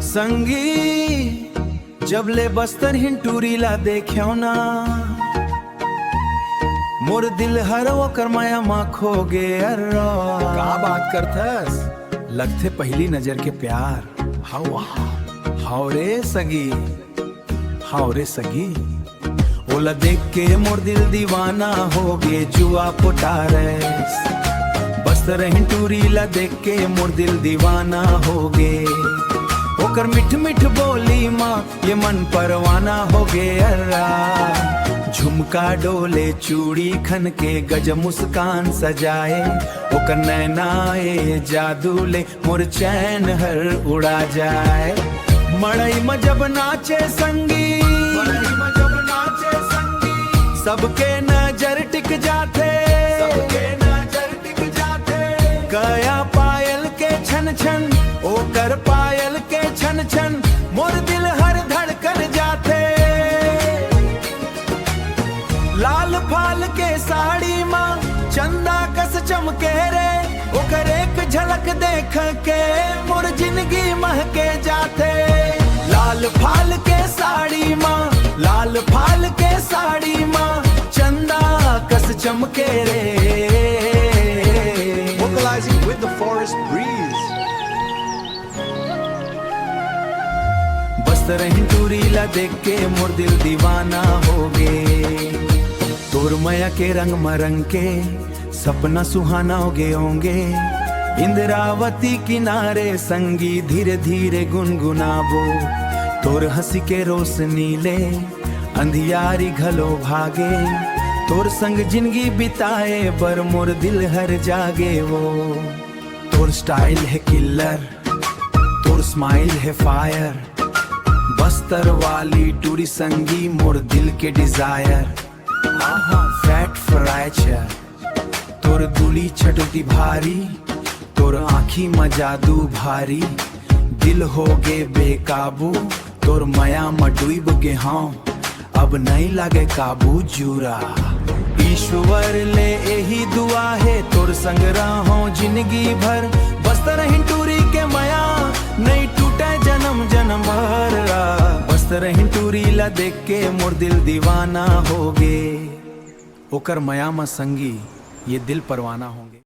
संगी जब ले बस्तर हिंटूरी ला देखो ना, मोर दिल हर वो करमाया माँ खो गे। का बात करथस? लगथे पहली नजर के प्यार। हाउ रे सगी, हाउ रे सगी। ओला देख के मोर दिल दीवाना हो गे जुआ पोटारस। बस्तर हिंटूरी ला देख के मोर दिल दीवाना हो गे। ओकर मिठ मिठ बोली माँ ये मन परवाना हो गे। झुमका डोले चूड़ी खन के गज मुस्कान सजाए। ओकर नैनाए जादू ले मोर चैन हर उड़ा जाए। मड़ई में जब नाचे संगी, सबके नजर टिक जाते, सबके नजर टिक जाते। गया पायल के छन छन, ओकर पायल के छन छन, मोर दिल हर धड़कन जाते। लाल फाल के साड़ी माँ चंदा कस चमके रे। ओकर एक झलक देख के मोर जिंदगी महके जाते। लाल फाल के साड़ी माँ, लाल फाल के साड़ी माँ चंदा कस चमके रे। Vocalizing with the forest breeze. Bastar हिंटूरी ला देख के मोर दिल दीवाना हो गे। तोर माया के रंग मरंग के सपना सुहाना हो गे होंगे। इंद्रावती किनारे संगी धीरे धीरे गुनगुनाबो। तोर हंसी के रोशनी ले अंधियारी घलो भागे। तोर संग जिंदगी बिताए बर मोर दिल हर जागे वो। तोर स्टाइल है किलर, तोर स्माइल है फायर। बस्तर वाली टूरी संगी मोर दिल के डिजायर। फैट फ्राइचर तोर दुली छटती भारी। तोर आँखी में जादू भारी, दिल हो गे बेकाबू। तोर माया में डूब गे हाँ, अब नहीं लागे काबू जूरा। ईश्वर ले यही दुआ है तोर संग रहो जिंदगी भर। बस्तर हिंटूरी के माया नहीं टूटे जन्म जन्म भर। बस्तर हिंटूरी ला देख के मोर दिल दीवाना हो गे। ओकर माया में संगी ये दिल परवाना होंगे।